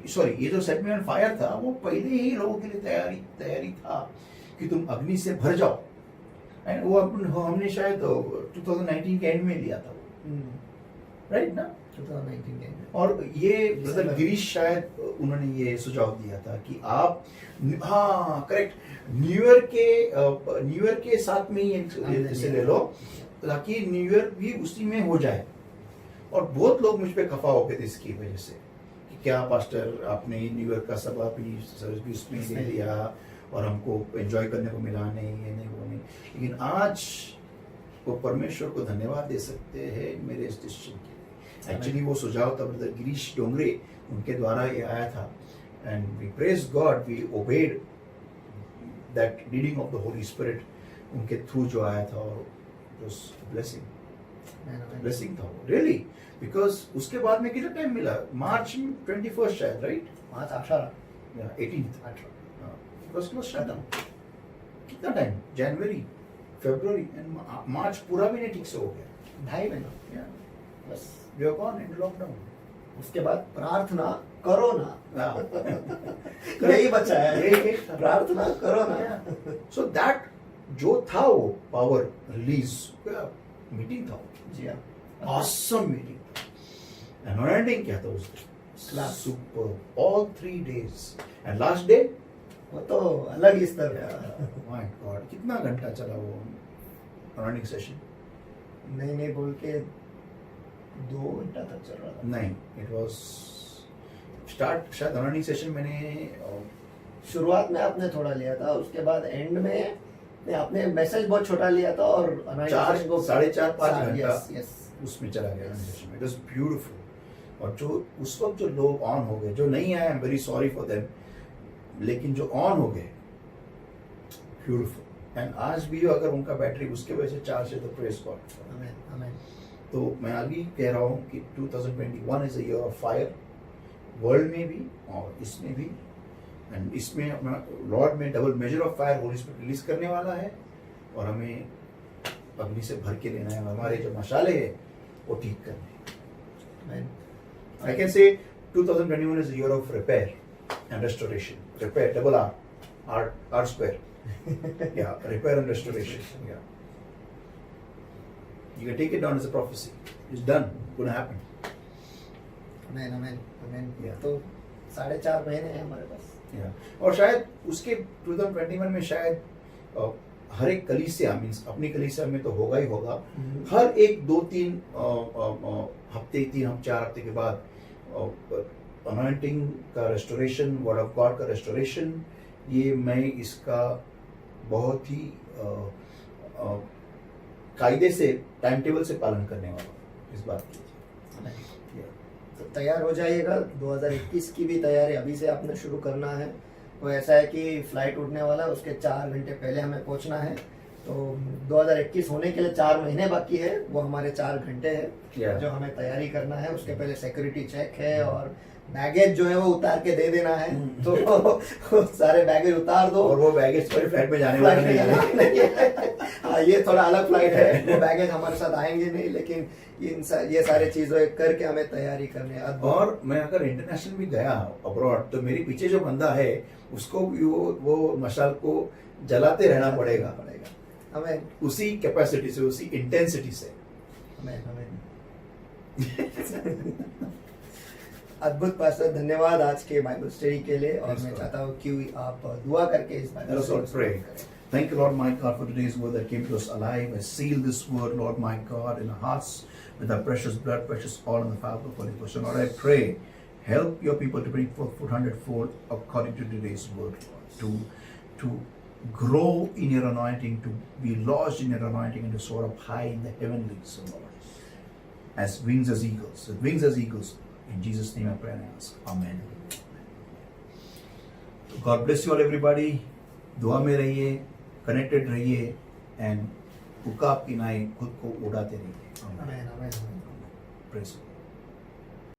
सॉरी, ये जो सेट मी ऑन फायर था, वो पहले ही लोगों के लिए तैयारी था कि तुम अग्नि से भर जाओ, एंड वो हमने शायद 2019 के एंड में लिया था वो, राइट ना, 2019 के अंदर। और ये ब्रदर गिरीश शायद उन्होंने ये सुझाव दिया था कि आप, हाँ करेक्ट, न्यू ईयर के साथ में ही इसे ले लो, ताकि न्यू ईयर भी उसी में हो जाए। और बहुत लोग मुझ पे खफा हो गए थे इसकी वजह से कि क्या पास्टर आपने न्यू ईयर का सब अपनी सर्विस भी उसमें ले लिया और हमको एंजॉय करने को मिला नहीं, ये नहीं वो नहीं। लेकिन आज वो परमेश्वर को धन्यवाद दे सकते हैं मेरे इस डिसीजन के लिए। एक्चुअली वो सुझाव था ब्रदर गिरीश डोंगरे, उनके द्वारा ये आया था, and we praise God, we obeyed that leading of the Holy Spirit उनके थ्रू जो आया था, और ब्लेसिंग था वो रियली, बिकॉज उसके बाद में कितना टाइम मिला, मार्च 21 शायद, राइट, मार्च 18 18 शायद, कितना टाइम, जनवरी, फरवरी एंड मार्च पूरा भी नहीं ठीक से हो गया, 2.5 महीना बस we are gone in lockdown. उसके बाद प्रार्थना करो ना, हाँ। यही बचा है, यही था। प्रार्थना करो ना। सो दैट जो था वो पावर रिलीज मीटिंग था, जी हाँ, ऑसम मीटिंग, अनॉइंटिंग क्या था उस दिन, super, all 3 days, and last day वो तो अलग ही स्तर का। माय गॉड, कितना घंटा चला वो अनॉइंटिंग सेशन? नहीं बोल के 2 घंटा तक चल रहा था। नहीं, इट वाज स्टार्ट, शायद अनॉइंटिंग सेशन मैंने शुरुआत में आपने थोड़ा लिया था, उसके बाद एंड में आपने मैसेज बहुत छोटा लिया था, और 4.5 घंटा यस उसमें चला गया सेशन में। इट वाज ब्यूटीफुल, और जो उस वक्त जो लोग ऑन हो गए, जो नहीं आए, I am very sorry for them, लेकिन जो ऑन हो गए, ब्यूटीफुल। एंड आज भी अगर उनका बैटरी उसके वजह से चार्ज है तो प्रेज गॉड। आमेन। तो मैं आगे कह रहा हूँ कि 2021 is a year of fire, world में भी और इसमें भी, एंड इसमें लॉर्ड में double measure of fire Holi spirit release करने वाला है, और हमें अग्नि से भर के लेना है, हमारे जो मशाले हैं वो ठीक करने हैं। I can say 2021 is a year of repair and restoration. Repair, double R square. Yeah, repair and restoration. Yeah. You can take it down as a prophecy. It's done. Gonna happen. Amen. Yeah. तो 4.5 महीने हैं हमारे पास। Yeah. और शायद उसके 2021 में शायद हर एक कलीसिया, मीन्स अपनी कलीसिया में तो होगा ही होगा, हर एक 2-3 हफ्ते, 3-4 हफ्ते के बाद अनॉइंटिंग का रेस्टोरेशन, वर्ड ऑफ गॉड का रेस्टोरेशन, ये मैं इसका बहुत ही कायदे से, टाइम टेबल से पालन करने वाला हूँ इस बात की। तो तैयार हो जाइएगा, 2021 की भी तैयारी अभी से आपने शुरू करना है। तो ऐसा है कि फ्लाइट उड़ने वाला है, उसके 4 घंटे पहले हमें पहुंचना है। तो 2021 होने के लिए 4 महीने बाकी है, वो हमारे 4 घंटे हैं जो हमें तैयारी करना है। उसके पहले सिक्योरिटी चेक है, और बैगेज जो है वो उतार के दे देना है। तो सारे बैगेज उतार दो, और वो बैगेज पर फ्लाइट में जाने वाला नहीं है। हाँ, ये थोड़ा अलग फ्लाइट है, वो बैगेज हमारे साथ आएंगे नहीं, लेकिन ये सारे चीजें करके हमें तैयारी करनी है। और मैं अगर इंटरनेशनल भी गया अब्रॉड, तो मेरे पीछे जो बंदा है उसको भी वो मशाल को जलाते रहना पड़ेगा हमें उसी कैपेसिटी से, उसी इंटेंसिटी से। हमें अद्भुत पास्टर, धन्यवाद आज के बाइबल स्टडी के लिए। और मैं चाहता हूँ कि आप दुआ करके इस बाइबल स्टडी को करें। Thank you, Lord my God, for today's word that came to us alive. I seal this word, Lord my God, in our hearts with our precious blood, precious oil, and the power of the Holy Ghost. And Lord, I pray, help your people to bring forth 400-fold according to today's word, Lord, to grow in your anointing, to be lodged in your anointing, and to soar up high in the heavenlies, O Lord, as wings as eagles. Wings as eagles. In Jesus' name I pray and ask. Amen. God bless you all, everybody. दुआ में रहिए, connected रहिए, and उकाब की नाई खुद को उड़ाते रहिए. Amen, amen, amen. Praise God.